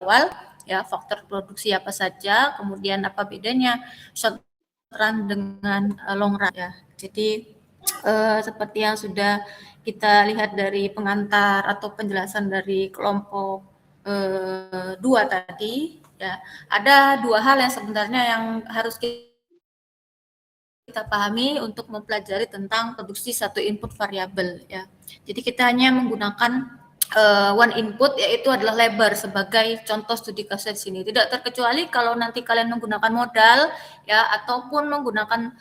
awal, ya faktor produksi apa saja, kemudian apa bedanya short run dengan long run ya. Jadi seperti yang sudah kita lihat dari pengantar atau penjelasan dari kelompok 2 tadi ya, ada 2 hal yang sebenarnya yang harus kita pahami untuk mempelajari tentang produksi satu input variabel ya. Jadi kita hanya menggunakan one input, yaitu adalah labor sebagai contoh studi kasus di sini. Tidak terkecuali kalau nanti kalian menggunakan modal ya, ataupun menggunakan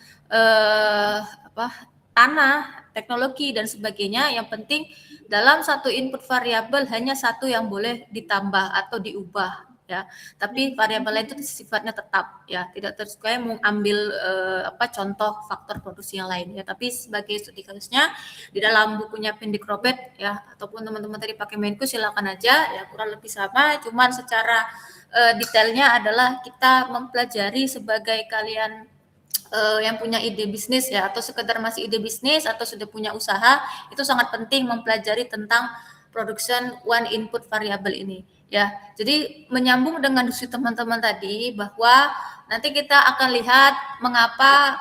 tanah, teknologi dan sebagainya. Yang penting dalam satu input variabel hanya satu yang boleh ditambah atau diubah ya, tapi variabel itu sifatnya tetap ya, tidak tersukai mengambil contoh faktor produksi yang lain ya. Tapi sebagai studi kasusnya di dalam bukunya Pendik Robert ya, ataupun teman-teman tadi pakai Menku silakan aja ya, kurang lebih sama, cuman secara detailnya adalah kita mempelajari sebagai kalian yang punya ide bisnis ya, atau sekedar masih ide bisnis atau sudah punya usaha, itu sangat penting mempelajari tentang production one input variable ini ya. Jadi menyambung dengan diskusi teman-teman tadi, bahwa nanti kita akan lihat mengapa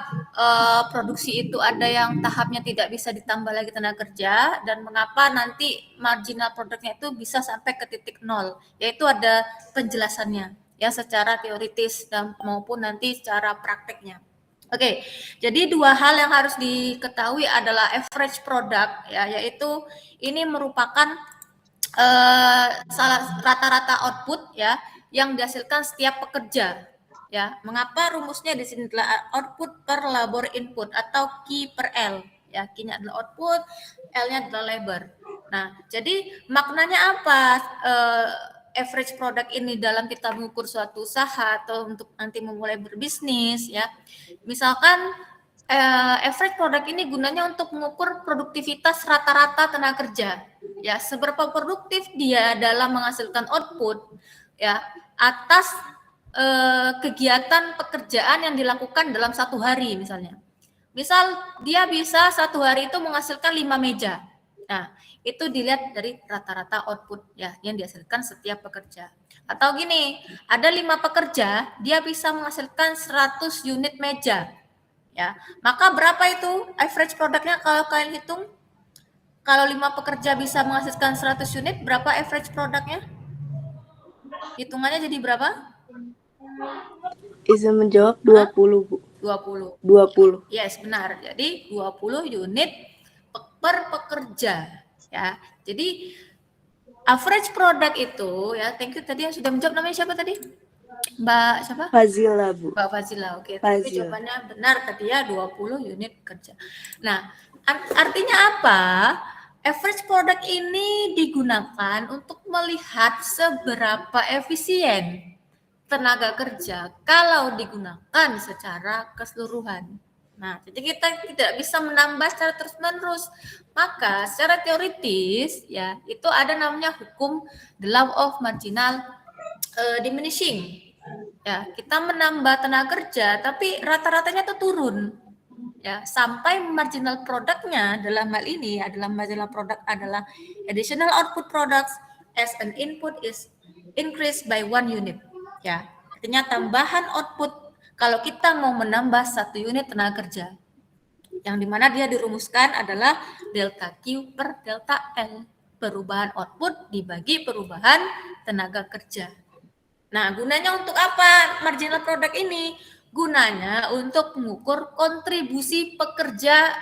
produksi itu ada yang tahapnya tidak bisa ditambah lagi tenaga kerja, dan mengapa nanti marginal produknya itu bisa sampai ke titik nol, yaitu ada penjelasannya ya secara teoritis dan maupun nanti secara prakteknya. Oke, jadi 2 hal yang harus diketahui adalah average product ya, yaitu ini merupakan rata-rata output ya yang dihasilkan setiap pekerja ya. Mengapa rumusnya di sini adalah output per labor input atau Q per L ya. Q-nya adalah output, L-nya adalah labor. Nah, jadi maknanya apa average product ini dalam kita mengukur suatu usaha atau untuk nanti memulai berbisnis ya. Misalkan average product ini gunanya untuk mengukur produktivitas rata-rata tenaga kerja ya, seberapa produktif dia dalam menghasilkan output ya atas kegiatan pekerjaan yang dilakukan dalam satu hari. Misalnya dia bisa satu hari itu menghasilkan 5 meja. Nah, itu dilihat dari rata-rata output ya yang dihasilkan setiap pekerja. Atau gini, ada 5 pekerja, dia bisa menghasilkan 100 unit meja ya. Maka berapa itu average produknya kalau kalian hitung? Kalau 5 pekerja bisa menghasilkan 100 unit, berapa average produknya? Hitungannya jadi berapa? Bisa menjawab 20, Bu. 20. 20. Yes, benar. Jadi 20 unit per pekerja ya. Jadi average product itu ya, thank you tadi yang sudah menjawab, namanya siapa tadi? Mbak siapa? Fazila, Bu. Mbak Fazila. Oke, tapi Fazila. jawabannya benar tadi ya, 20 unit kerja. Nah, artinya apa? Average product ini digunakan untuk melihat seberapa efisien tenaga kerja kalau digunakan secara keseluruhan. Nah, jadi kita tidak bisa menambah secara terus-menerus. Maka secara teoritis ya, itu ada namanya hukum the law of marginal diminishing. Ya, kita menambah tenaga kerja tapi rata-ratanya itu turun. Ya, sampai marginal produknya dalam hal ini adalah marginal product adalah additional output products as an input is increased by 1 unit. Ya, artinya tambahan output kalau kita mau menambah 1 unit tenaga kerja. Yang dimana dia dirumuskan adalah delta Q per delta L. Perubahan output dibagi perubahan tenaga kerja. Nah, gunanya untuk apa marginal product ini? Gunanya untuk mengukur kontribusi pekerja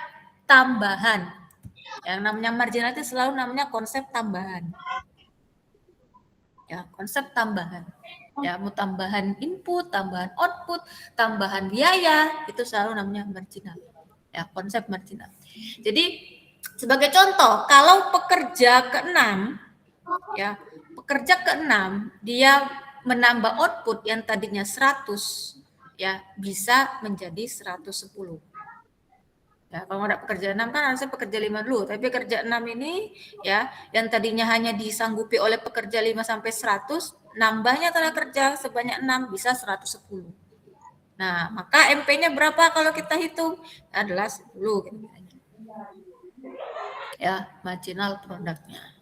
tambahan. Yang namanya marginal itu selalu namanya konsep tambahan. Ya, konsep tambahan. Ya, mau tambahan input, tambahan output, tambahan biaya, itu selalu namanya marginal. Ya, konsep marginal. Jadi, sebagai contoh, kalau pekerja ke-6 ya, pekerja ke-6 dia menambah output yang tadinya 100 ya bisa menjadi 110. Ya, kalau ada pekerja 6 kan harusnya pekerja 5 dulu, tapi pekerja 6 ini ya yang tadinya hanya disanggupi oleh pekerja 5 sampai 100, nambahnya tenaga kerja sebanyak 6 bisa 110. Nah, maka MP-nya berapa kalau kita hitung? Adalah 10 gitu. Ya, marginal produknya.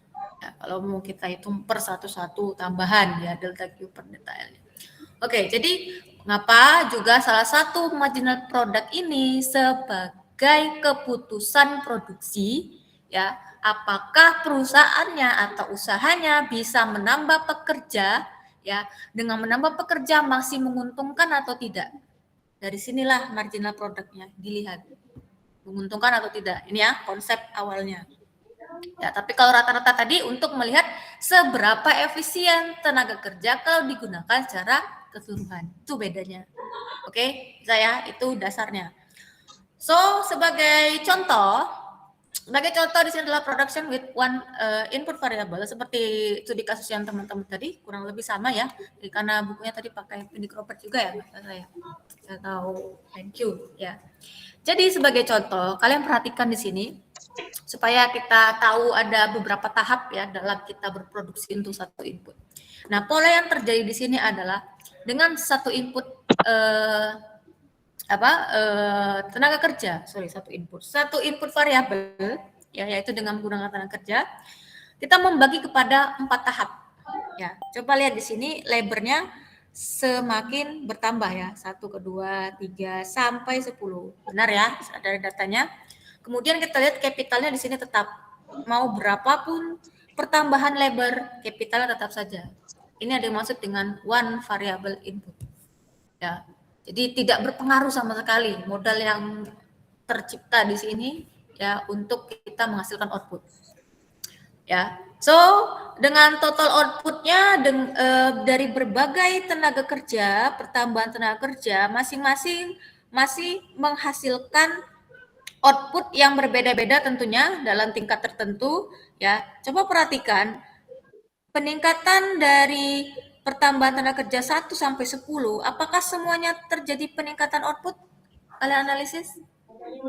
Ya, kalau mau kita hitung per satu-satu tambahan ya delta Q per delta L. Oke, jadi mengapa juga salah satu marginal product ini sebagai keputusan produksi ya, apakah perusahaannya atau usahanya bisa menambah pekerja ya, dengan menambah pekerja masih menguntungkan atau tidak. Dari sinilah marginal produknya dilihat menguntungkan atau tidak. Ini ya konsep awalnya. Ya, tapi kalau rata-rata tadi untuk melihat seberapa efisien tenaga kerja kalau digunakan secara keseluruhan. Itu bedanya. Oke, saya itu dasarnya. So, sebagai contoh di sini adalah production with one input variable seperti studi kasus yang teman-teman tadi kurang lebih sama ya. Karena bukunya tadi pakai Pindick Robert juga ya, saya. Saya tahu. Thank you ya. Jadi sebagai contoh, kalian perhatikan di sini supaya kita tahu ada beberapa tahap ya dalam kita berproduksi untuk satu input. Nah, pola yang terjadi di sini adalah dengan satu input tenaga kerja, satu input variabel ya, yaitu dengan menggunakan tenaga kerja, kita membagi kepada 4 tahap. Ya, coba lihat di sini labornya semakin bertambah ya, 1, 2, 3 sampai 10. Benar ya, dari datanya. Kemudian kita lihat capitalnya di sini tetap mau berapapun pertambahan labor, capitalnya tetap saja. Ini ada yang maksud dengan one variable input. Ya, jadi tidak berpengaruh sama sekali modal yang tercipta di sini ya untuk kita menghasilkan output. Ya, so dengan total outputnya dari berbagai tenaga kerja, pertambahan tenaga kerja, masing-masing masih menghasilkan output yang berbeda-beda tentunya dalam tingkat tertentu ya. Coba perhatikan peningkatan dari pertambahan tenaga kerja 1 sampai 10, apakah semuanya terjadi peningkatan output? Kalian analisis?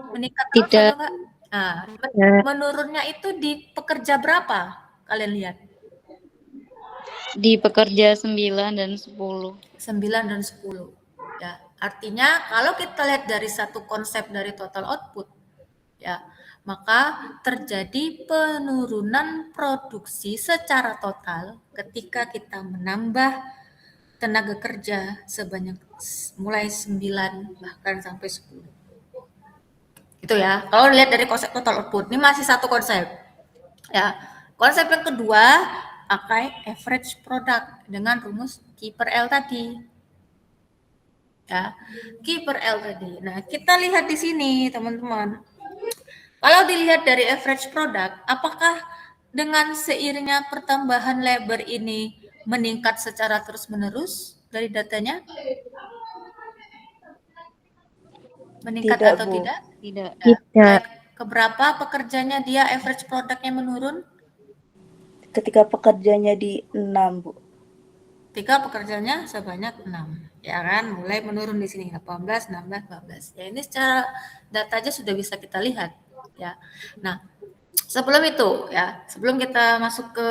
Meningkat terus Tidak. atau enggak? Nah, Ya. menurunnya itu di pekerja berapa? Kalian lihat. Di pekerja 9 dan 10. 9 dan 10. Ya, artinya kalau kita lihat dari satu konsep dari total output, ya, maka terjadi penurunan produksi secara total ketika kita menambah tenaga kerja sebanyak mulai 9 bahkan sampai 10. Itu ya. Kalau lihat dari konsep total output, ini masih satu konsep. Ya. Konsep yang kedua pakai average product dengan rumus Q per L tadi. Ya, Q per L tadi. Nah, kita lihat di sini, teman-teman. Kalau dilihat dari average product, apakah dengan seiringnya pertambahan labor ini meningkat secara terus-menerus dari datanya? Meningkat Tidak, atau Bu. tidak? Tidak. Ya, Tidak. baik. Keberapa pekerjanya dia average produknya menurun? Ketika pekerjanya di 6, Bu. 3 pekerjanya sebanyak 6. Ya kan, mulai menurun di sini 18, 16, 12. Ya ini secara data aja sudah bisa kita lihat ya. Nah, sebelum itu ya, sebelum kita masuk ke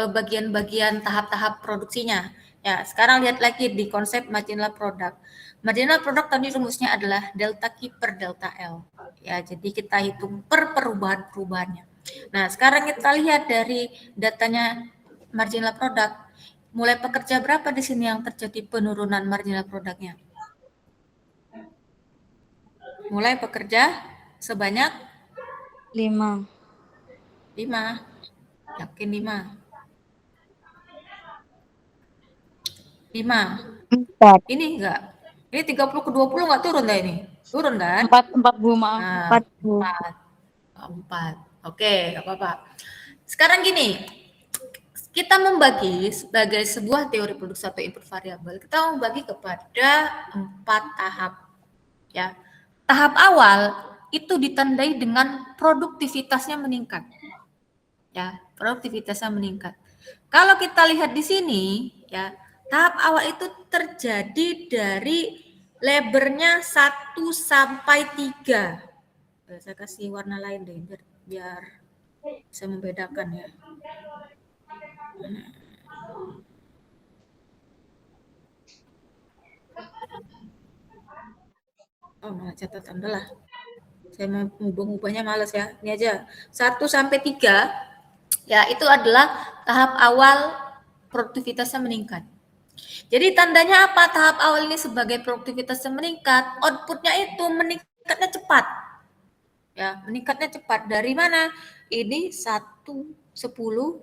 bagian-bagian tahap-tahap produksinya. Ya, sekarang lihat lagi di konsep marginal product. Marginal product tadi rumusnya adalah delta Q per delta L. Ya, jadi kita hitung per perubahan-perubahannya. Nah, sekarang kita lihat dari datanya marginal product. Mulai pekerja berapa di sini yang terjadi penurunan marginal produknya? Mulai pekerja sebanyak 5. 5. Yakin 5? 5. 4. Ini enggak. Ini 30 ke 20 enggak turun dah ini. Turun kan? 4, Bu, maaf. Nah, 4, Bu. 4. Oke, enggak apa-apa. Sekarang gini, kita membagi sebagai sebuah teori produksi atau input variabel, kita membagi kepada 4 tahap. Ya. Tahap awal itu ditandai dengan produktivitasnya meningkat. Ya, produktivitasnya meningkat. Kalau kita lihat di sini, ya, tahap awal itu terjadi dari labornya 1 sampai 3. Saya kasih warna lain deh biar bisa membedakan ya. Oh, malah catatan dulu lah. Saya mau mengubahnya males ya. Ini aja. 1 sampai 3 Ya, itu adalah tahap awal produktivitasnya meningkat. Jadi tandanya apa tahap awal ini sebagai produktivitasnya meningkat? Outputnya itu meningkatnya cepat. Ya, meningkatnya cepat. Dari mana? Ini 1, 10,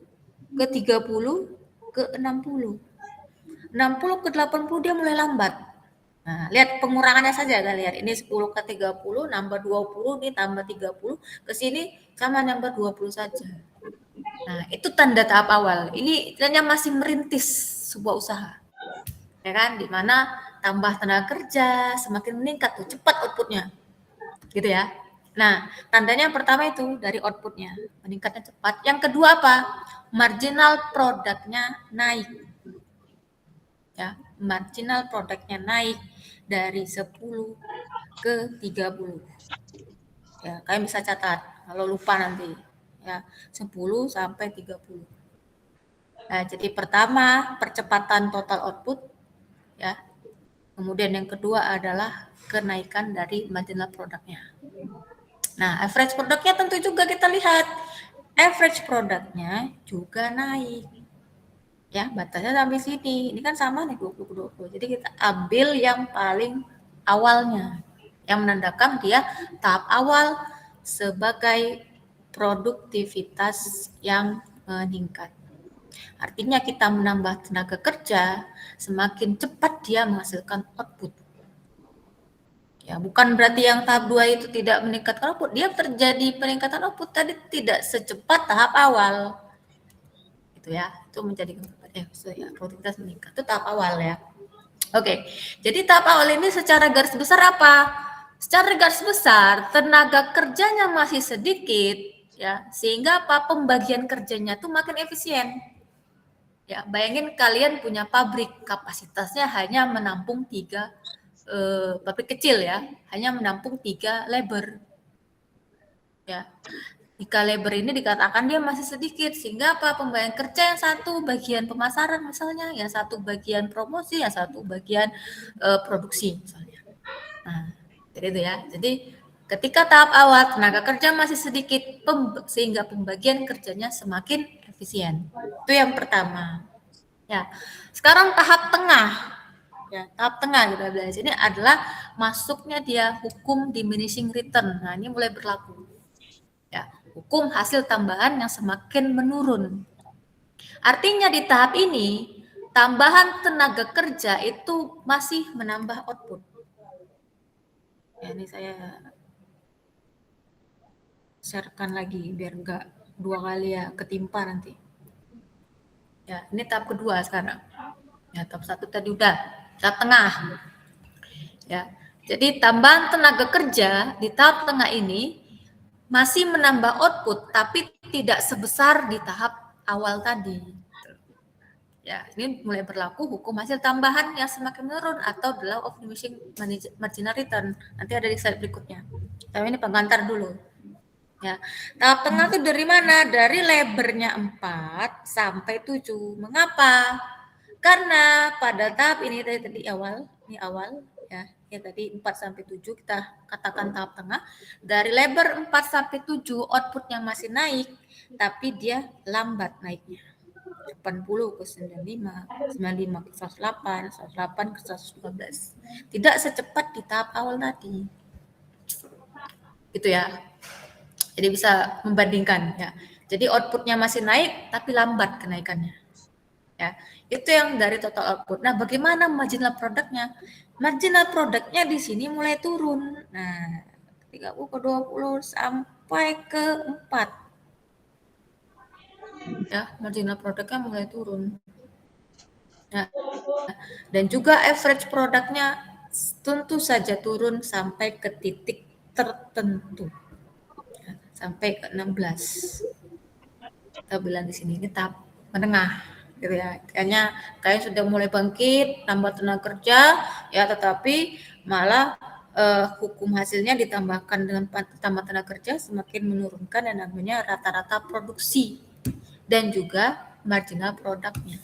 ke 30, ke 60. 60 ke 80 dia mulai lambat. Nah, lihat pengurangannya saja kan, lihat ini 10 ke 30 nambah 20, ini tambah 30, ke sini sama nambah 20 saja. Nah, itu tanda tahap awal. Ini istilahnya masih merintis sebuah usaha. Ya kan, di mana tambah tenaga kerja semakin meningkat tuh, cepat outputnya. Gitu ya. Nah, tandanya yang pertama itu dari outputnya, meningkatnya cepat. Yang kedua apa? Marginal produknya naik. Ya, marginal produknya naik dari 10 ke 30. Ya, kalian bisa catat kalau lupa nanti. Ya, 10 sampai 30. Nah, jadi pertama percepatan total output ya. Kemudian yang kedua adalah kenaikan dari marginal produknya. Nah, average produknya tentu juga kita lihat. Average produknya juga naik. Ya, batasnya sampai sini. Ini kan sama nih 20-20. Jadi kita ambil yang paling awalnya. Yang menandakan dia tahap awal sebagai produktivitas yang meningkat. Artinya kita menambah tenaga kerja, semakin cepat dia menghasilkan output. Ya, bukan berarti yang tahap 2 itu tidak meningkatkan output, dia terjadi peningkatan output tadi tidak secepat tahap awal. Gitu ya. Itu menjadi produktivitas meningkat. Itu tahap awal ya. Oke. Jadi tahap awal ini secara garis besar apa? Secara garis besar tenaga kerjanya masih sedikit ya, sehingga apa? Pembagian kerjanya tuh makin efisien. Ya, bayangin kalian punya pabrik, kapasitasnya hanya menampung 3 pabrik kecil ya, hanya menampung 3 labor. Ya. 3 labor ini dikatakan dia masih sedikit, sehingga apa? Pembagian kerja yang satu bagian pemasaran misalnya, yang satu bagian promosi, yang satu bagian produksi misalnya. Nah, jadi itu ya. Jadi ketika tahap awal tenaga kerja masih sedikit, sehingga pembagian kerjanya semakin efisien. Itu yang pertama. Ya, sekarang tahap tengah. Ya, tahap tengah kita bilang di sini adalah masuknya dia hukum diminishing return. Nah, ini mulai berlaku. Ya, hukum hasil tambahan yang semakin menurun. Artinya di tahap ini tambahan tenaga kerja itu masih menambah output. Ya, ini saya sharekan lagi biar enggak 2 kali ya ketimpa nanti. Ya, ini tahap kedua sekarang. Ya, tahap 1 tadi udah, tahap tengah. Ya. Jadi tambahan tenaga kerja di tahap tengah ini masih menambah output tapi tidak sebesar di tahap awal tadi. Ya, ini mulai berlaku hukum hasil tambahan yang semakin menurun atau the law of diminishing marginal return. Nanti ada di slide berikutnya. Tapi ini pengantar dulu. Ya, tahap tengah itu dari mana? Dari lebarnya 4 sampai 7. Mengapa? Karena pada tahap ini tadi awal, ini awal ya tadi 4 sampai 7 kita katakan tahap tengah. Dari lebar 4 sampai 7 outputnya masih naik, tapi dia lambat naiknya. 80 ke 95, 95 ke 108, 108 ke 112. Tidak secepat di tahap awal tadi. Gitu ya. Jadi bisa membandingkan ya. Jadi outputnya masih naik tapi lambat kenaikannya. Ya, itu yang dari total output. Nah, bagaimana marginal produknya? Marginal produknya di sini mulai turun. Nah, 30 ke 20 sampai ke 4. Ya, marginal produknya mulai turun. Nah, dan juga average produknya tentu saja turun sampai ke titik tertentu. Sampai ke 16. Kita bilang di sini ini tahap menengah gitu ya. Kayaknya kalian sudah mulai bangkit, tambah tenaga kerja ya, tetapi malah hukum hasilnya ditambahkan dengan tambah tenaga kerja semakin menurunkan yang namanya rata-rata produksi dan juga marginal produknya.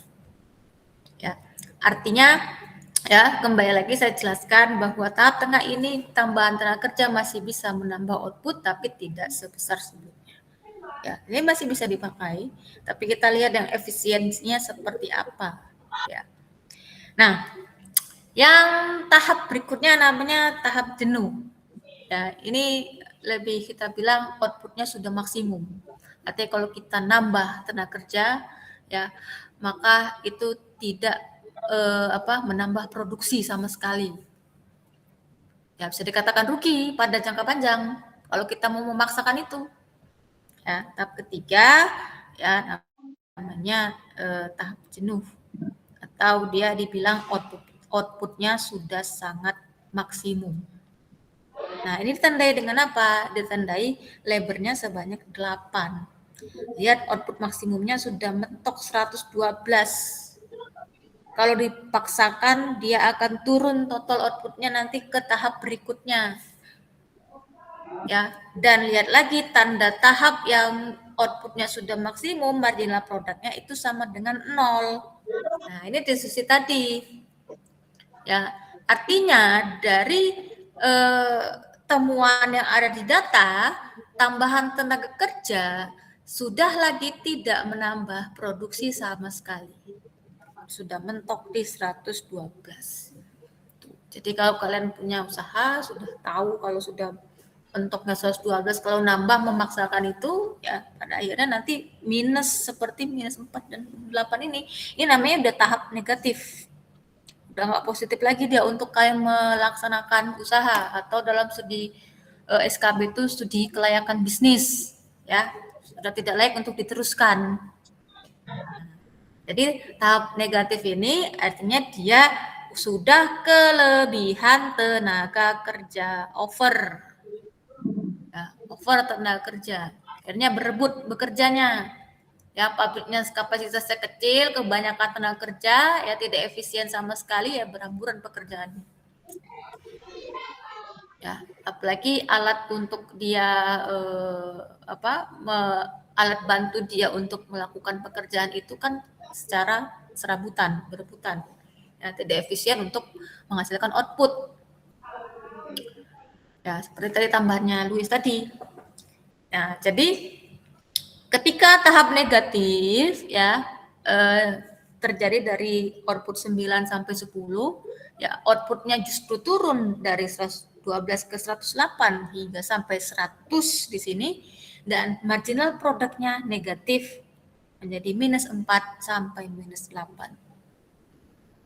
Ya. Artinya ya, kembali lagi saya jelaskan bahwa tahap tengah ini tambahan tenaga kerja masih bisa menambah output tapi tidak sebesar sebelumnya. ya ini masih bisa dipakai, tapi kita lihat yang efisiensinya seperti apa ya. Nah, yang tahap berikutnya namanya tahap jenuh. Ya, ini lebih kita bilang outputnya sudah maksimum. Artinya kalau kita nambah tenaga kerja, ya maka itu tidak menambah produksi sama sekali. Ya bisa dikatakan rugi pada jangka panjang kalau kita mau memaksakan itu. Ya, tahap ketiga ya namanya tahap jenuh atau dia dibilang outputnya sudah sangat maksimum. Nah, ini ditandai dengan apa? Ditandai labornya sebanyak 8. Lihat output maksimumnya sudah mentok 112. Kalau dipaksakan, dia akan turun total outputnya nanti ke tahap berikutnya. Ya, dan lihat lagi tanda tahap yang outputnya sudah maksimum, marginal produknya itu sama dengan 0. Nah, ini diskusi tadi. Ya, artinya dari temuan yang ada di data, tambahan tenaga kerja sudah lagi tidak menambah produksi sama sekali. Sudah mentok di 112. Jadi kalau kalian punya usaha, sudah tahu kalau sudah mentoknya 112, kalau nambah memaksakan itu, ya pada akhirnya nanti minus seperti minus 4 dan 8 ini namanya udah tahap negatif. Udah nggak positif lagi dia untuk kalian melaksanakan usaha atau dalam studi SKB itu studi kelayakan bisnis ya sudah tidak layak untuk diteruskan. Jadi tahap negatif ini artinya dia sudah kelebihan tenaga kerja over tenaga kerja akhirnya berebut bekerjanya. Ya, pabriknya kapasitasnya kecil, kebanyakan tenaga kerja, ya tidak efisien sama sekali, ya berhamburan pekerjaannya. Ya, apalagi alat untuk dia alat bantu dia untuk melakukan pekerjaan itu kan secara serabutan, berebutan. Ya, tidak efisien untuk menghasilkan output. Ya, seperti tadi tambahannya Luis tadi. Nah, jadi ketika tahap negatif ya terjadi dari output 9 sampai 10 ya outputnya justru turun dari 112 ke 108 hingga sampai 100 di sini dan marginal produknya negatif menjadi minus 4 sampai minus 8.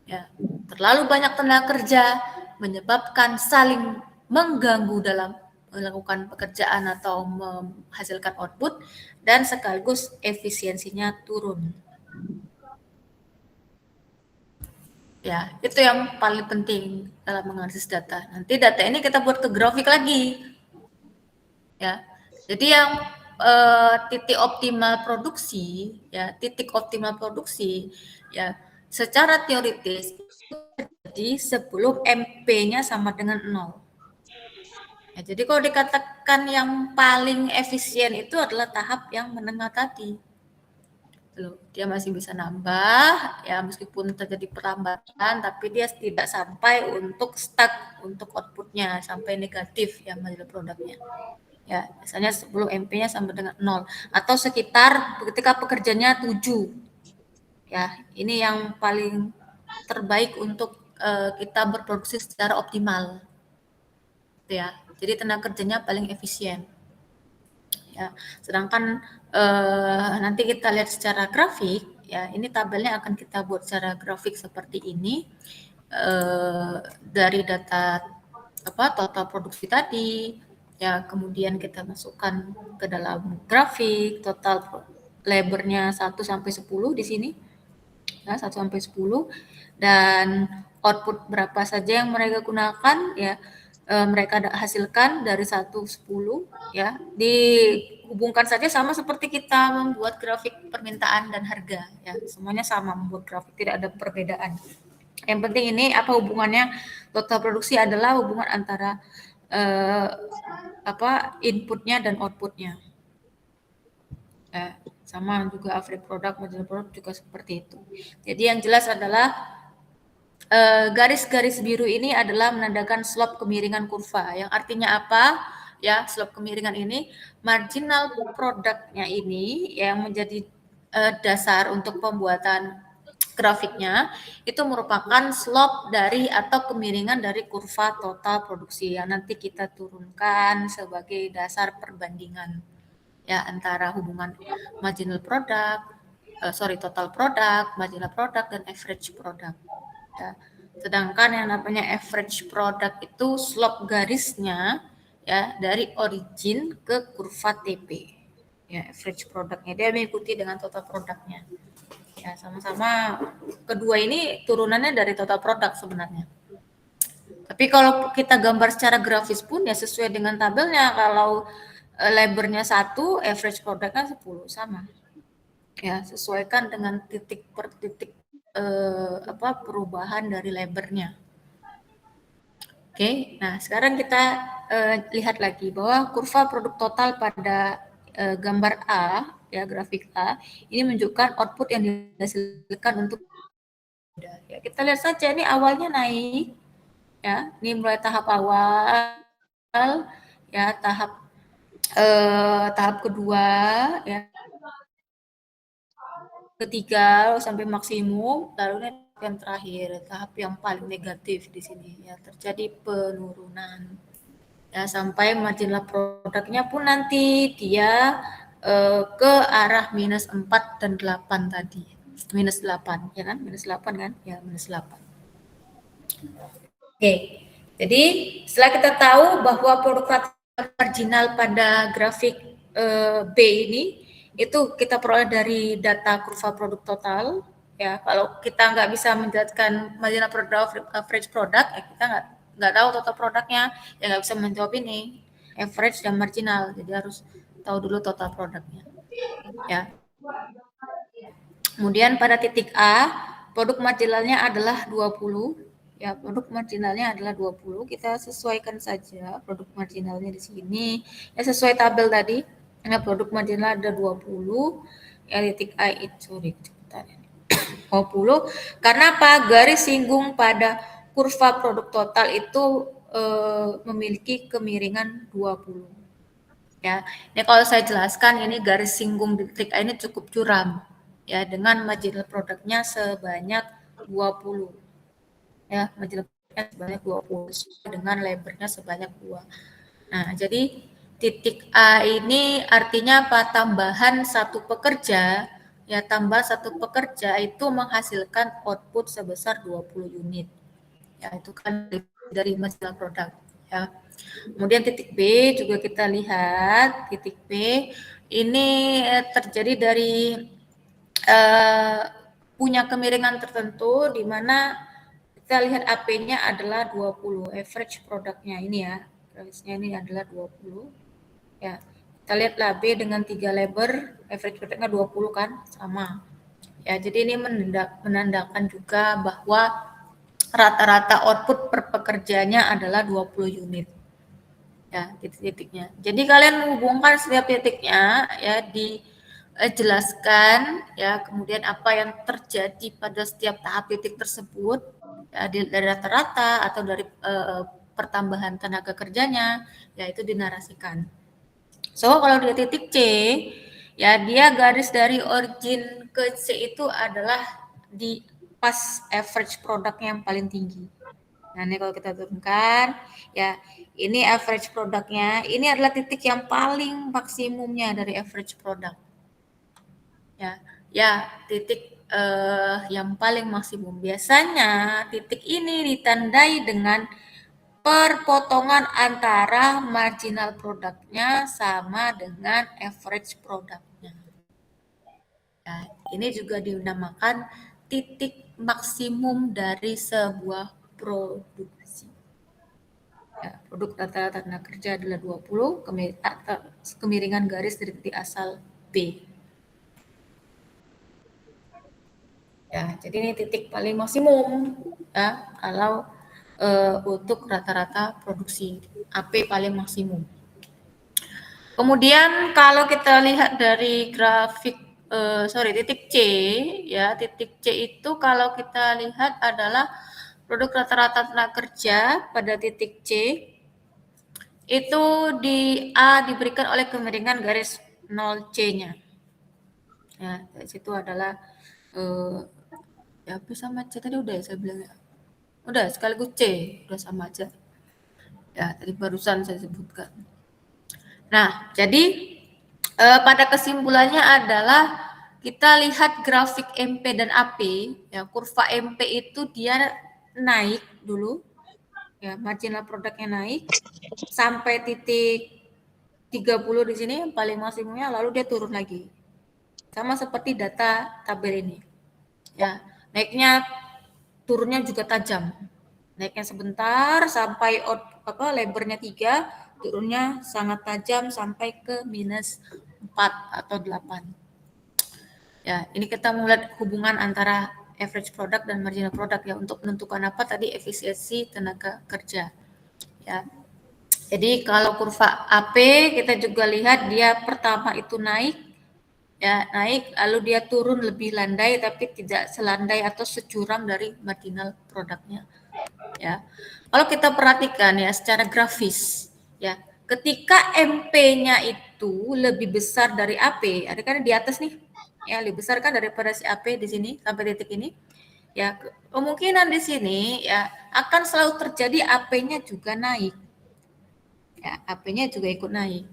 Ya, terlalu banyak tenaga kerja menyebabkan saling mengganggu dalam melakukan pekerjaan atau menghasilkan output dan sekaligus efisiensinya turun. Ya, itu yang paling penting dalam menganalisis data. Nanti data ini kita buat ke grafik lagi. Ya. Jadi yang titik optimal produksi ya secara teoritis jadi sebelum MP-nya sama dengan 0. Ya, jadi kalau dikatakan yang paling efisien itu adalah tahap yang menengah tadi. Loh, dia masih bisa nambah, ya meskipun terjadi perlambatan, tapi dia tidak sampai untuk stuck untuk outputnya, sampai negatif ya marginal produknya. Ya, biasanya sebelum MP-nya sama dengan 0, atau sekitar ketika pekerjanya 7. Ya, ini yang paling terbaik untuk kita berproduksi secara optimal. Ya, jadi tenaga kerjanya paling efisien. Ya, sedangkan nanti kita lihat secara grafik, ya ini tabelnya akan kita buat secara grafik seperti ini dari data total produksi tadi, ya kemudian kita masukkan ke dalam grafik total labornya 1 sampai 10 di sini, ya 1 sampai 10 dan output berapa saja yang mereka gunakan, ya mereka hasilkan dari 1 10 ya dihubungkan saja sama seperti kita membuat grafik permintaan dan harga ya semuanya sama membuat grafik tidak ada perbedaan. Yang penting ini apa hubungannya total produksi adalah hubungan antara inputnya dan outputnya. Sama juga average product, marginal product juga seperti itu. Jadi yang jelas adalah garis-garis biru ini adalah menandakan slope kemiringan kurva, yang artinya apa? ya slope kemiringan ini, marginal produknya ini yang menjadi dasar untuk pembuatan grafiknya itu merupakan slope dari atau kemiringan dari kurva total produksi yang nanti kita turunkan sebagai dasar perbandingan ya antara hubungan marginal product, total product, marginal product dan average product. Ya. Sedangkan yang namanya average product itu slope garisnya ya dari origin ke kurva TP. Ya, average produknya dia mengikuti dengan total produknya. Ya, sama-sama kedua ini turunannya dari total produk sebenarnya. Tapi kalau kita gambar secara grafis pun ya sesuai dengan tabelnya. Kalau lebarnya 1, average produknya 10 sama. Ya, sesuaikan dengan titik per titik perubahan dari lebarnya. Oke, nah sekarang kita lihat lagi bahwa kurva produk total pada gambar A, ya grafik A, ini menunjukkan output yang dihasilkan untuk ya kita lihat saja ini awalnya naik, ya ini mulai tahap awal, ya tahap kedua, ya ketiga sampai maksimum, lalu yang terakhir tahap yang paling negatif di sini ya terjadi penurunan ya sampai marginal produknya pun nanti dia ke arah minus 4 dan 8 tadi minus 8 ya kan minus 8 kan ya minus 8. Oke, jadi setelah kita tahu bahwa produk marginal pada grafik B ini itu kita peroleh dari data kurva produk total ya. Kalau kita nggak bisa menjelaskan marginal product average product ya kita nggak tahu total produknya ya nggak bisa menjawab ini average dan marginal, jadi harus tahu dulu total produknya ya. Kemudian pada titik A produk marginalnya adalah 20 ya, produk marginalnya adalah 20. Kita sesuaikan saja produk marginalnya di sini. Ya sesuai tabel tadi. Nah, produk marginal ada 20. Ya titik A itu 20. Karena apa? Garis singgung pada kurva produk total itu memiliki kemiringan 20. Ya, ini kalau saya jelaskan ini garis singgung di titik A ini cukup curam ya dengan marginal produknya sebanyak 20. Ya, marginal produknya sebanyak 20 dengan lebarnya sebanyak 2. Nah, jadi titik A ini artinya apa? Tambahan satu pekerja, ya tambah satu pekerja itu menghasilkan output sebesar 20 unit. Ya, itu kan dari marginal product ya. Kemudian titik B juga kita lihat, titik B ini terjadi dari punya kemiringan tertentu di mana kita lihat AP-nya adalah 20, average produknya ini ya, garisnya ini adalah 20. Ya, kita lihatlah B dengan 3 lebar, average produknya 20 kan, sama. Ya, jadi ini menandakan juga bahwa rata-rata output per pekerjanya adalah 20 unit. Ya, titik-titiknya. Jadi kalian menghubungkan setiap titiknya ya dijelaskan ya kemudian apa yang terjadi pada setiap tahap titik tersebut ya dari rata-rata atau dari pertambahan tenaga kerjanya ya itu dinarasikan. So kalau di titik C ya dia garis dari origin ke C itu adalah di pas average produknya yang paling tinggi. Nah, ini kalau kita turunkan, ya ini average produknya, ini adalah titik yang paling maksimumnya dari average product. Ya titik yang paling maksimum. Biasanya titik ini ditandai dengan perpotongan antara marginal produknya sama dengan average produknya. Ya, ini juga dinamakan titik maksimum dari sebuah produksi. Ya, produk rata-rata tenaga kerja adalah 20, kemiringan garis dari titik asal B. Ya, jadi ini titik paling maksimum ya kalau untuk rata-rata produksi AP paling maksimum. Kemudian kalau kita lihat dari grafik titik C ya, titik C itu kalau kita lihat adalah produk rata-rata tenaga kerja pada titik C itu di A diberikan oleh kemiringan garis 0C-nya. Ya, dari situ adalah ya B sama C tadi udah ya saya bilang ya. Udah sekaligus C, udah sama aja. Ya, tadi barusan saya sebutkan. Nah, jadi pada kesimpulannya adalah kita lihat grafik MP dan AP. Ya, kurva MP itu dia naik dulu, ya marginal produknya naik sampai titik 30 di sini yang paling maksimumnya, lalu dia turun lagi. Sama seperti data tabel ini. Ya, naiknya turunnya juga tajam. Naiknya sebentar sampai lebarnya 3, turunnya sangat tajam sampai ke minus 4 atau 8. Ya, ini kita melihat hubungan antara average product dan marginal product ya untuk menentukan apa tadi efisiensi tenaga kerja. Ya. Jadi kalau kurva AP kita juga lihat dia pertama itu naik, ya naik, lalu dia turun lebih landai tapi tidak selandai atau securam dari marginal produknya. Ya, kalau kita perhatikan ya secara grafis, ya ketika MP-nya itu lebih besar dari AP, ada kan di atas nih, ya lebih besar kan daripada si AP di sini sampai titik ini, ya kemungkinan di sini ya akan selalu terjadi AP-nya juga naik. Ya, AP-nya juga ikut naik.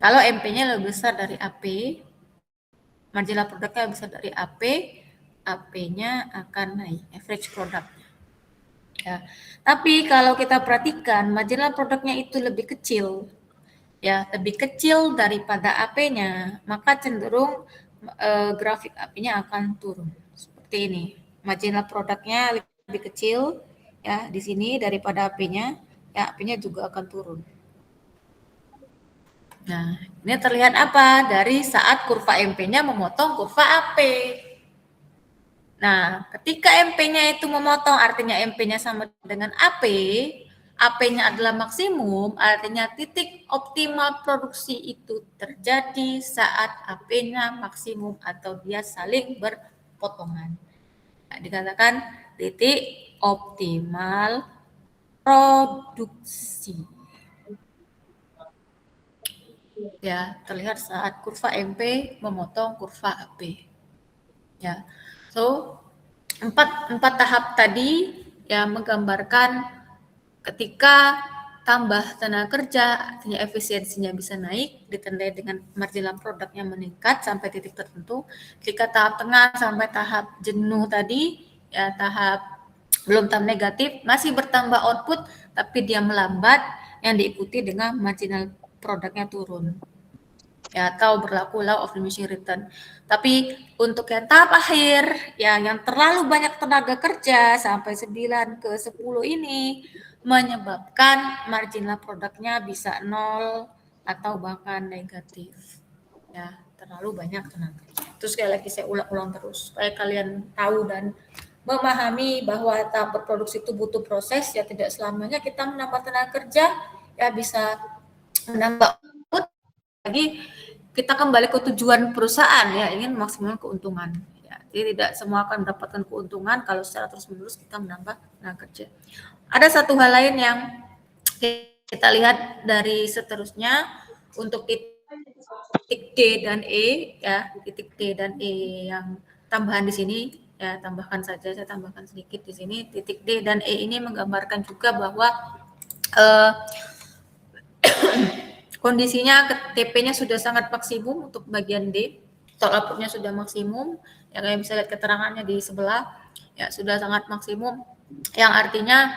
Kalau MP-nya lebih besar dari AP, marginal produknya lebih besar dari AP, AP-nya akan naik, average product. Ya. Tapi kalau kita perhatikan marginal produknya itu lebih kecil, ya lebih kecil daripada AP-nya, maka cenderung grafik AP-nya akan turun seperti ini. Marginal produknya lebih kecil, ya di sini daripada AP-nya, ya AP-nya juga akan turun. Nah, ini terlihat apa? Dari saat kurva MP-nya memotong kurva AP. Nah, ketika MP-nya itu memotong, artinya MP-nya sama dengan AP, AP-nya adalah maksimum, artinya titik optimal produksi itu terjadi saat AP-nya maksimum atau dia saling berpotongan. Nah, dikatakan titik optimal produksi. Ya, terlihat saat kurva MP memotong kurva AP. Ya, so empat tahap tadi ya menggambarkan ketika tambah tenaga kerja, artinya efisiensinya bisa naik, ditandai dengan marginal produknya meningkat sampai titik tertentu. Ketika tahap tengah sampai tahap jenuh tadi, ya tahap belum tahap negatif, masih bertambah output, tapi dia melambat, yang diikuti dengan marginal produknya turun. Ya, atau berlaku law of diminishing return. Tapi untuk yang tahap akhir, yang terlalu banyak tenaga kerja sampai 9 ke 10 ini menyebabkan marginal produknya bisa 0 atau bahkan negatif. Ya, terlalu banyak tenaga kerja. Terus sekali lagi saya ulang-ulang terus supaya kalian tahu dan memahami bahwa tahap berproduksi itu butuh proses, ya tidak selamanya kita menambah tenaga kerja ya bisa menambah output. Lagi kita kembali ke tujuan perusahaan ya, ingin maksimal keuntungan ya. Jadi tidak semua akan mendapatkan keuntungan kalau secara terus-menerus kita menambah tenaga kerja. Ada satu hal lain yang kita lihat dari seterusnya untuk titik D dan E ya, titik D dan E yang tambahan di sini ya, tambahkan saja, saya tambahkan sedikit di sini. Titik D dan E ini menggambarkan juga bahwa kondisinya TP-nya sudah sangat maksimum untuk bagian D, tolak outputnya sudah maksimum, ya kalian bisa lihat keterangannya di sebelah, ya sudah sangat maksimum, yang artinya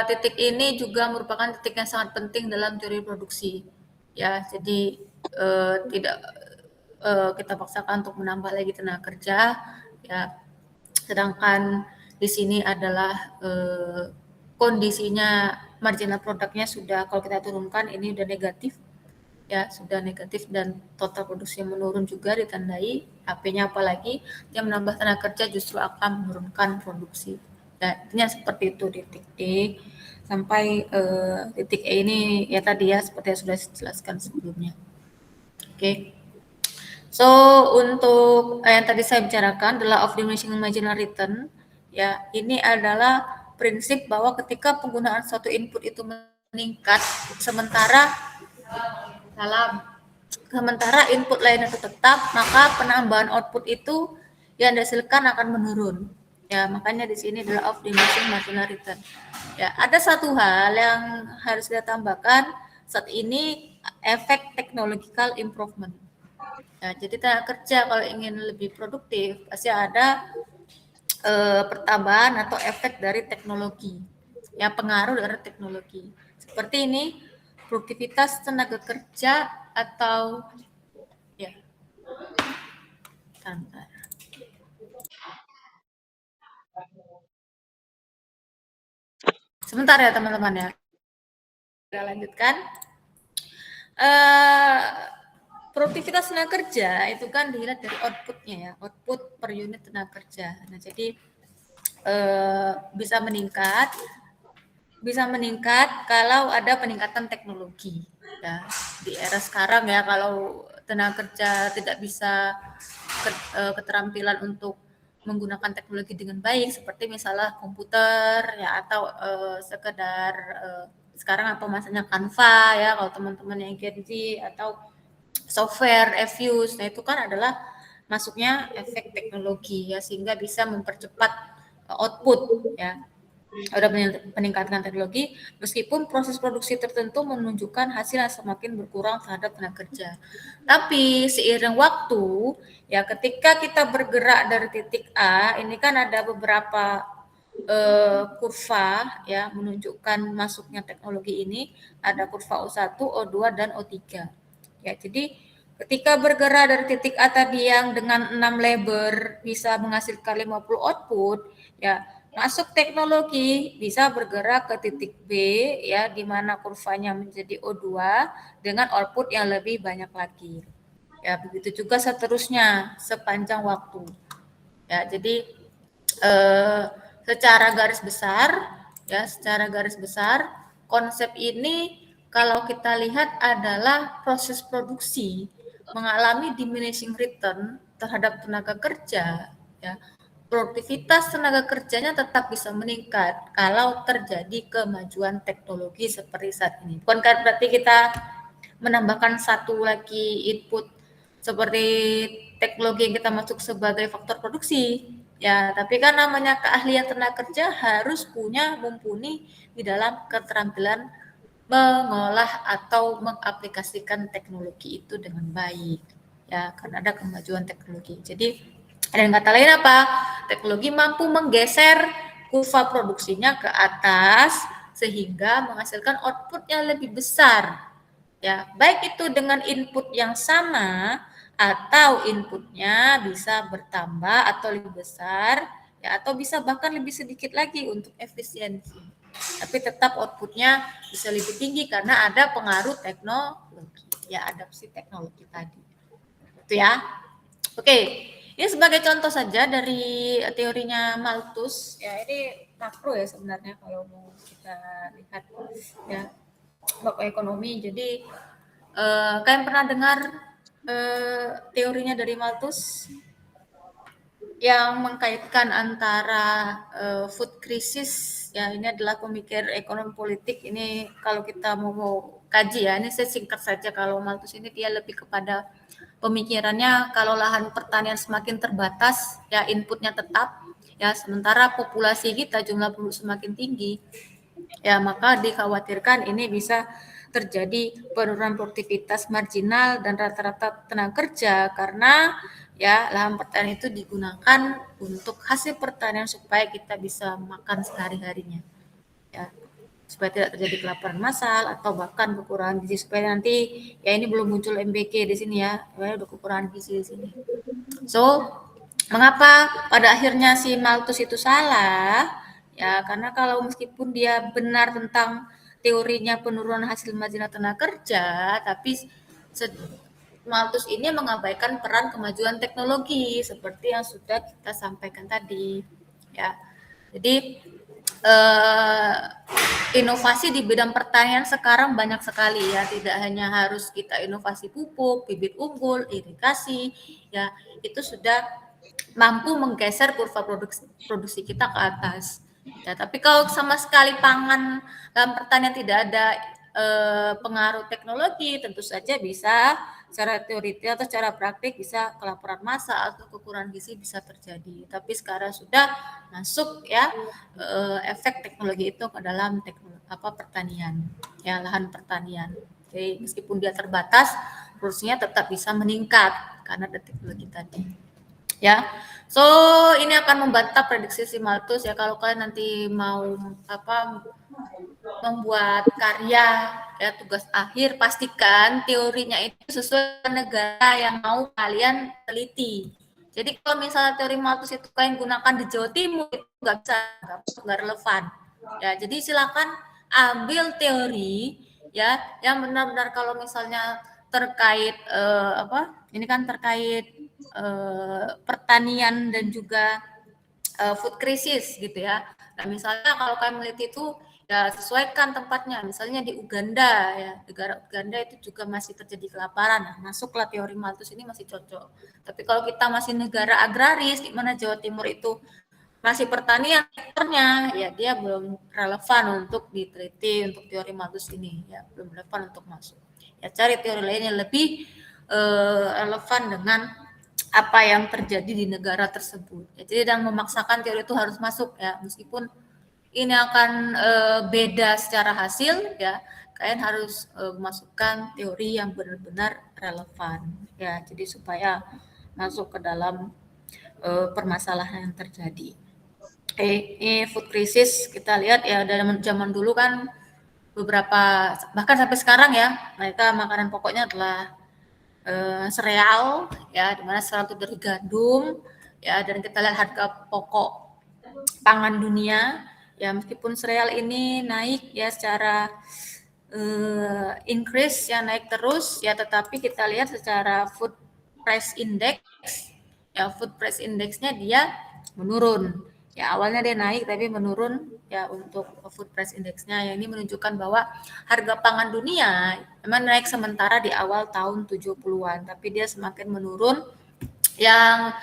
titik ini juga merupakan titik yang sangat penting dalam teori produksi, ya jadi tidak kita paksakan untuk menambah lagi tenaga kerja, ya sedangkan di sini adalah kondisinya marginal produknya sudah, kalau kita turunkan ini udah negatif ya, sudah negatif dan total produksi menurun juga ditandai AP-nya, apalagi dia menambah tenaga kerja justru akan menurunkan produksi. Nah, intinya seperti itu di titik D sampai titik E ini ya tadi ya seperti yang sudah dijelaskan sebelumnya. Oke. So untuk yang tadi saya bicarakan the law of diminishing marginal return ya, ini adalah prinsip bahwa ketika penggunaan suatu input itu meningkat sementara input lainnya itu tetap, maka penambahan output itu yang dihasilkan akan menurun. Ya, makanya di sini adalah optimizing marginal return. Ya, ada satu hal yang harus kita tambahkan saat ini, efek technological improvement. Ya, jadi tenaga kerja kalau ingin lebih produktif pasti ada pertambahan atau efek dari teknologi. Ya, pengaruh dari teknologi. Seperti ini, produktivitas tenaga kerja atau ya, sebentar. Sebentar ya teman-teman ya. Kita lanjutkan. Produktivitas tenaga kerja itu kan dilihat dari outputnya ya, output per unit tenaga kerja. Nah, jadi bisa meningkat kalau ada peningkatan teknologi. Ya, di era sekarang ya, kalau tenaga kerja tidak bisa keterampilan untuk menggunakan teknologi dengan baik, seperti misalnya komputer ya, atau sekedar sekarang apa masanya Canva ya, kalau teman-teman yang Gen Z, atau software Fuse, nah itu kan adalah masuknya efek teknologi ya, sehingga bisa mempercepat output ya. Ada peningkatan teknologi, meskipun proses produksi tertentu menunjukkan hasil yang semakin berkurang terhadap tenaga kerja. Tapi seiring waktu, ya ketika kita bergerak dari titik A, ini kan ada beberapa kurva ya menunjukkan masuknya teknologi ini, ada kurva O1, O2, dan O3. Ya, jadi ketika bergerak dari titik A tadi yang dengan 6 lebar bisa menghasilkan 50 output, ya masuk teknologi bisa bergerak ke titik B ya, di mana kurvanya menjadi O2 dengan output yang lebih banyak lagi. Ya, begitu juga seterusnya sepanjang waktu. Ya, jadi secara garis besar konsep ini kalau kita lihat adalah proses produksi mengalami diminishing return terhadap tenaga kerja ya. Produktivitas tenaga kerjanya tetap bisa meningkat kalau terjadi kemajuan teknologi seperti saat ini. Bukan berarti kita menambahkan satu lagi input seperti teknologi yang kita masuk sebagai faktor produksi ya, tapi kan namanya keahlian tenaga kerja harus mumpuni di dalam keterampilan mengolah atau mengaplikasikan teknologi itu dengan baik ya, karena ada kemajuan teknologi. Jadi dengan kata lain apa? Teknologi mampu menggeser kurva produksinya ke atas sehingga menghasilkan output yang lebih besar. Ya, baik itu dengan input yang sama atau inputnya bisa bertambah atau lebih besar ya, atau bisa bahkan lebih sedikit lagi untuk efisiensi. Tapi tetap outputnya bisa lebih tinggi karena ada pengaruh teknologi, ya adaptasi teknologi tadi. Itu ya. Oke, ini sebagai contoh saja dari teorinya Malthus. Ya, ini makro ya sebenarnya kalau mau kita lihat ya, makroekonomi. Jadi kalian pernah dengar teorinya dari Malthus yang mengkaitkan antara food crisis ya, ini adalah pemikir ekonomi politik. Ini kalau kita mau kaji ya, ini saya singkat saja. Kalau Malthus ini dia lebih kepada pemikirannya kalau lahan pertanian semakin terbatas ya, inputnya tetap ya, sementara populasi kita jumlah penduduk semakin tinggi ya, maka dikhawatirkan ini bisa terjadi penurunan produktivitas marginal dan rata-rata tenaga kerja karena ya lahan pertanian itu digunakan untuk hasil pertanian supaya kita bisa makan sehari-harinya ya, supaya tidak terjadi kelaparan massal atau bahkan kekurangan gizi, supaya nanti ya ini belum muncul MBK di sini ya, udah kekurangan gizi di sini. So mengapa pada akhirnya si Malthus itu salah? Ya karena kalau meskipun dia benar tentang teorinya penurunan hasil marginal tenaga kerja, tapi Malthus ini mengabaikan peran kemajuan teknologi seperti yang sudah kita sampaikan tadi. Ya, jadi inovasi di bidang pertanian sekarang banyak sekali ya, tidak hanya harus kita inovasi pupuk, bibit unggul, irigasi, ya itu sudah mampu menggeser kurva produksi kita ke atas. Ya, tapi kalau sama sekali pangan dalam pertanian tidak ada pengaruh teknologi, tentu saja bisa secara teori atau secara praktik bisa kelaparan massal atau kekurangan gizi bisa terjadi. Tapi sekarang sudah masuk ya efek teknologi itu ke dalam pertanian, ya lahan pertanian. Jadi meskipun dia terbatas, produksinya tetap bisa meningkat karena ada teknologi tadi. Ya, so ini akan membantah prediksi si Malthus ya. Kalau kalian nanti mau membuat karya ya tugas akhir, pastikan teorinya itu sesuai dengan negara yang mau kalian teliti. Jadi kalau misalnya teori Malthus itu kalian gunakan di Jawa Timur itu nggak relevan. Ya, jadi silakan ambil teori ya yang benar-benar kalau misalnya terkait ini kan terkait pertanian dan juga food crisis gitu ya. Nah, misalnya kalau kalian meneliti itu ya sesuaikan tempatnya. Misalnya di Uganda ya, negara Uganda itu juga masih terjadi kelaparan. Nah, masuklah teori Malthus ini masih cocok. Tapi kalau kita masih negara agraris di mana Jawa Timur itu masih pertanian sektornya, ya dia belum relevan untuk diteliti untuk teori Malthus ini ya, belum relevan untuk masuk. Ya cari teori lain yang lebih relevan dengan apa yang terjadi di negara tersebut. Ya, jadi dan memaksakan teori itu harus masuk ya, meskipun ini akan beda secara hasil ya, kalian harus masukkan teori yang benar-benar relevan ya, jadi supaya masuk ke dalam permasalahan yang terjadi. Ini food crisis kita lihat ya dalam zaman dulu kan beberapa bahkan sampai sekarang ya mereka makanan pokoknya adalah sereal ya, dimana sereal itu dari gandum ya, dan kita lihat harga pokok pangan dunia ya, meskipun sereal ini naik ya secara increase ya, naik terus ya, tetapi kita lihat secara food price index ya, food price indexnya dia menurun ya, awalnya dia naik tapi menurun ya untuk food price indexnya ya, ini menunjukkan bahwa harga pangan dunia memang naik sementara di awal tahun 70-an, tapi dia semakin menurun yang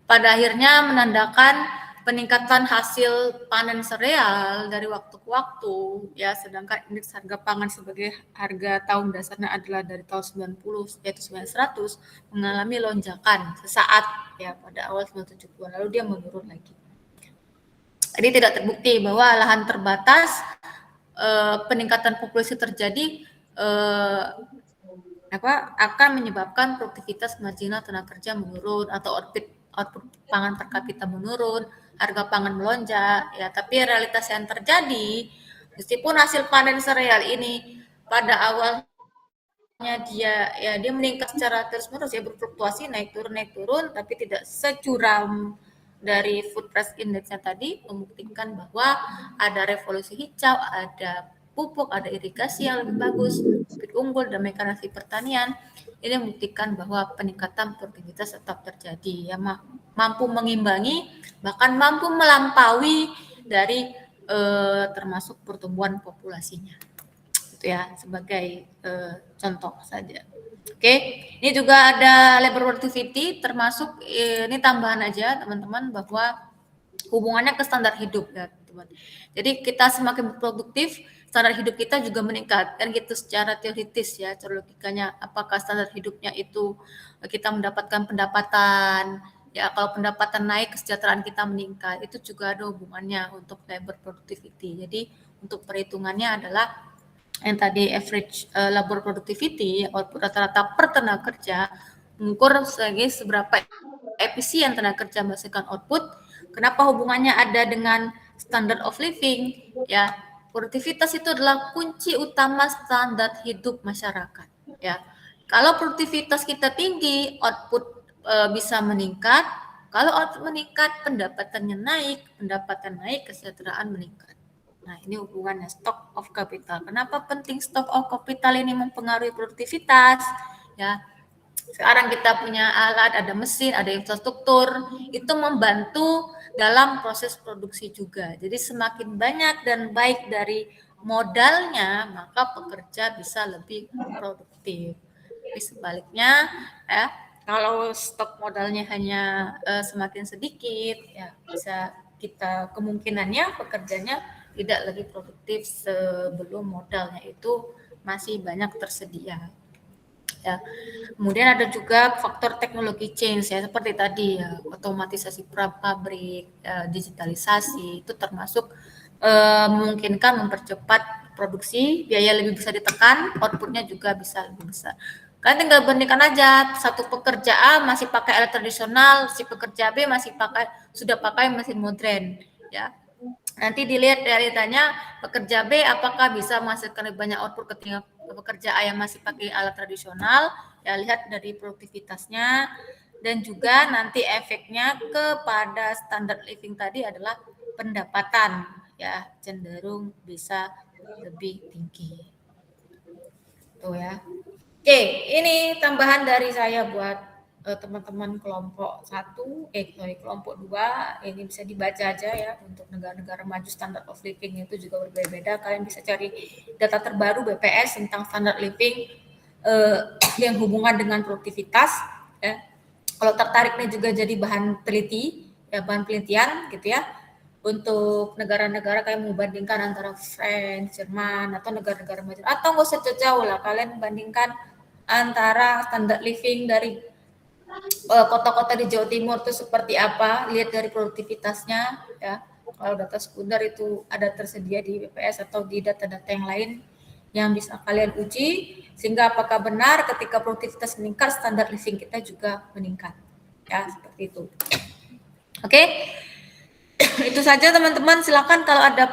pada akhirnya menandakan peningkatan hasil panen sereal dari waktu ke waktu ya, sedangkan indeks harga pangan sebagai harga tahun dasarnya adalah dari tahun 90 yaitu 900 mengalami lonjakan sesaat ya pada awal 1970-an, lalu dia menurun lagi. Jadi tidak terbukti bahwa lahan terbatas peningkatan populasi terjadi akan menyebabkan produktivitas marginal tenaga kerja menurun atau output pangan per kapita menurun, harga pangan melonjak ya, tapi realitas yang terjadi meskipun hasil panen sereal ini pada awalnya dia meningkat secara terus-menerus ya, berfluktuasi naik turun, tapi tidak securam dari food price index-nya tadi, membuktikan bahwa ada revolusi hijau, ada pupuk, ada irigasi yang lebih bagus, bibit unggul, dan mekanisasi pertanian. Ini membuktikan bahwa peningkatan produktivitas tetap terjadi, ya, mampu mengimbangi, bahkan mampu melampaui dari termasuk pertumbuhan populasinya. Itu ya sebagai contoh saja. Oke, ini juga ada labor productivity, termasuk ini tambahan aja teman-teman bahwa hubungannya ke standar hidup ya teman. Jadi kita semakin produktif, standar hidup kita juga meningkat kan gitu secara teoritis ya, cara logikanya. Apakah standar hidupnya itu kita mendapatkan pendapatan ya, kalau pendapatan naik kesejahteraan kita meningkat, itu juga ada hubungannya untuk labor productivity. Jadi untuk perhitungannya adalah yang tadi average labor productivity, output rata-rata per tenaga kerja, mengukur sebagai seberapa efisien tenaga kerja menghasilkan output. Kenapa hubungannya ada dengan standard of living? Ya, produktivitas itu adalah kunci utama standar hidup masyarakat. Ya, kalau produktivitas kita tinggi, output bisa meningkat. Kalau output meningkat, pendapatannya naik, kesejahteraan meningkat. Nah, ini hubungannya stock of capital. Kenapa penting stock of capital ini mempengaruhi produktivitas? Ya, sekarang kita punya alat, ada mesin, ada infrastruktur, itu membantu dalam proses produksi juga. Jadi semakin banyak dan baik dari modalnya, maka pekerja bisa lebih produktif. Tapi sebaliknya, ya, kalau stok modalnya hanya semakin sedikit, ya bisa kita kemungkinannya pekerjanya tidak lagi produktif sebelum modalnya itu masih banyak tersedia. Ya. Kemudian ada juga faktor teknologi change ya, seperti tadi ya, otomatisasi pabrik, digitalisasi itu termasuk memungkinkan mempercepat produksi, biaya lebih bisa ditekan, outputnya juga bisa lebih besar. Kalian tinggal bandingkan aja, satu pekerja A masih pakai alat tradisional, si pekerja B sudah pakai mesin modern, ya. Nanti dilihat realitanya pekerja B apakah bisa menghasilkan lebih banyak output ketika pekerja A yang masih pakai alat tradisional, ya lihat dari produktivitasnya, dan juga nanti efeknya kepada standar living tadi adalah pendapatan, ya cenderung bisa lebih tinggi. Tuh ya. Oke, ini tambahan dari saya buat teman-teman kelompok 1, kelompok 2, ini bisa dibaca aja ya, untuk negara-negara maju standard of living itu juga berbeda-beda. Kalian bisa cari data terbaru BPS tentang standard living yang hubungan dengan produktivitas ya. Kalau tertarik nih juga jadi bahan penelitian gitu ya, untuk negara-negara kayak membandingkan antara France, Jerman, atau negara-negara maju, atau nggak usah jauh-jauh lah, kalian bandingkan antara standar living dari kota-kota di Jawa Timur itu seperti apa, lihat dari produktivitasnya ya. Kalau data sekunder itu ada tersedia di BPS atau di data-data yang lain yang bisa kalian uji, sehingga apakah benar ketika produktivitas meningkat, standar living kita juga meningkat ya, seperti itu. Oke. Itu saja teman-teman, silakan kalau ada